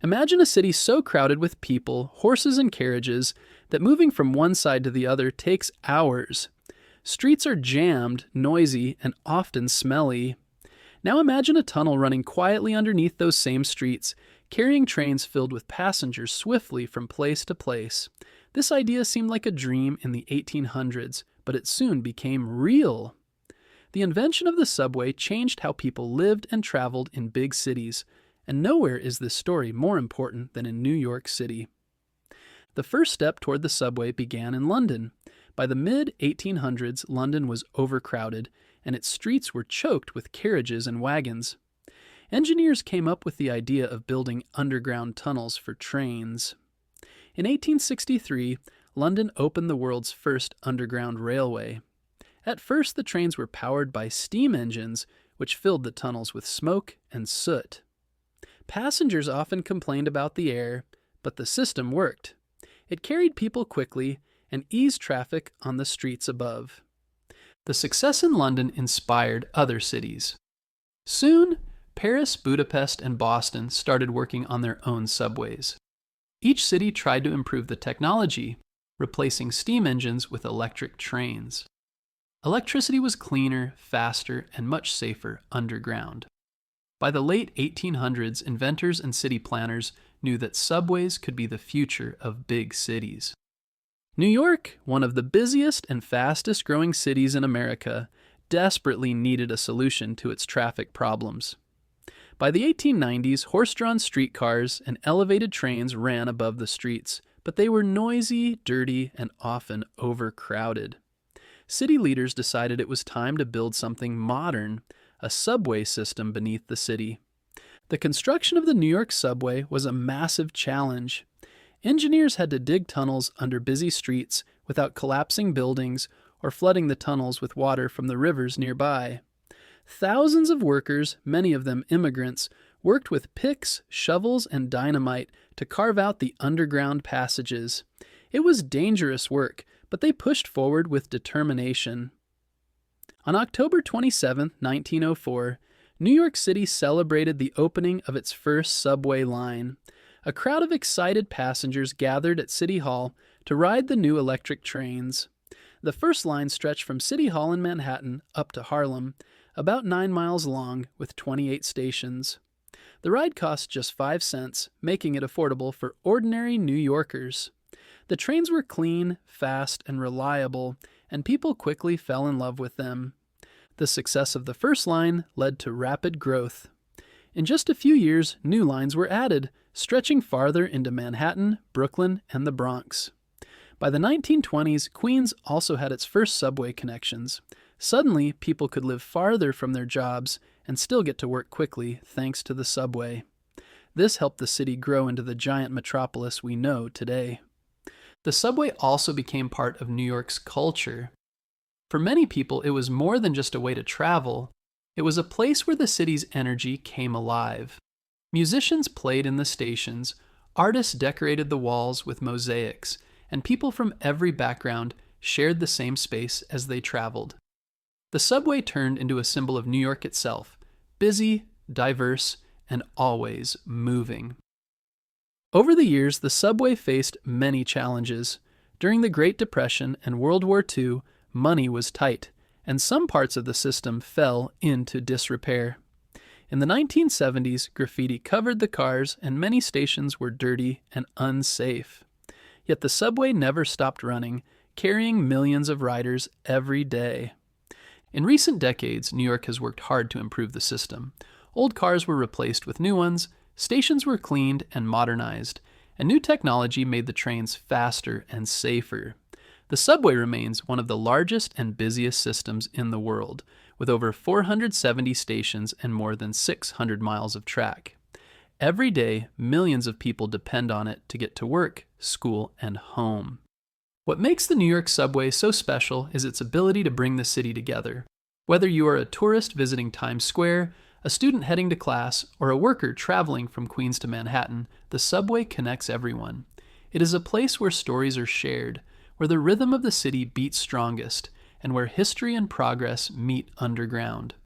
Imagine a city so crowded with people, horses, and carriages that moving from one side to the other takes hours. Streets are jammed, noisy, and often smelly. Now imagine a tunnel running quietly underneath those same streets, carrying trains filled with passengers swiftly from place to place. This idea seemed like a dream in the 1800s, but it soon became real. The invention of the subway changed how people lived and traveled in big cities, and nowhere is this story more important than in New York City. The first step toward the subway began in London. By the mid-1800s, London was overcrowded, and its streets were choked with carriages and wagons. Engineers came up with the idea of building underground tunnels for trains. In 1863, London opened the world's first underground railway. At first, the trains were powered by steam engines, which filled the tunnels with smoke and soot. Passengers often complained about the air, but the system worked. It carried people quickly and eased traffic on the streets above. The success in London inspired other cities. Soon, Paris, Budapest, and Boston started working on their own subways. Each city tried to improve the technology, replacing steam engines with electric trains. Electricity was cleaner, faster, and much safer underground. By the late 1800s, inventors and city planners knew that subways could be the future of big cities. New York, one of the busiest and fastest growing cities in America, desperately needed a solution to its traffic problems. By the 1890s, horse-drawn streetcars and elevated trains ran above the streets, but they were noisy, dirty, and often overcrowded. City leaders decided it was time to build something modern, a subway system beneath the city. The construction of the New York subway was a massive challenge. Engineers had to dig tunnels under busy streets without collapsing buildings or flooding the tunnels with water from the rivers nearby. Thousands of workers, many of them immigrants, worked with picks, shovels, and dynamite to carve out the underground passages. It was dangerous work, but they pushed forward with determination. On October 27, 1904, New York City celebrated the opening of its first subway line. A crowd of excited passengers gathered at City Hall to ride the new electric trains. The first line stretched from City Hall in Manhattan up to Harlem, about 9 miles long with 28 stations. The ride cost just 5 cents, making it affordable for ordinary New Yorkers. The trains were clean, fast, and reliable, and people quickly fell in love with them. The success of the first line led to rapid growth. In just a few years, new lines were added, stretching farther into Manhattan, Brooklyn, and the Bronx. By the 1920s, Queens also had its first subway connections. Suddenly, people could live farther from their jobs and still get to work quickly thanks to the subway. This helped the city grow into the giant metropolis we know today. The subway also became part of New York's culture. For many people, it was more than just a way to travel. It was a place where the city's energy came alive. Musicians played in the stations, artists decorated the walls with mosaics, and people from every background shared the same space as they traveled. The subway turned into a symbol of New York itself, busy, diverse, and always moving. Over the years, the subway faced many challenges. During the Great Depression and World War II, money was tight, and some parts of the system fell into disrepair. In the 1970s, graffiti covered the cars, and many stations were dirty and unsafe. Yet the subway never stopped running, carrying millions of riders every day. In recent decades, New York has worked hard to improve the system. Old cars were replaced with new ones, stations were cleaned and modernized, and new technology made the trains faster and safer. The subway remains one of the largest and busiest systems in the world, with over 470 stations and more than 600 miles of track. Every day, millions of people depend on it to get to work, school, and home. What makes the New York subway so special is its ability to bring the city together. Whether you are a tourist visiting Times Square, a student heading to class, or a worker traveling from Queens to Manhattan, the subway connects everyone. It is a place where stories are shared, where the rhythm of the city beats strongest, and where history and progress meet underground.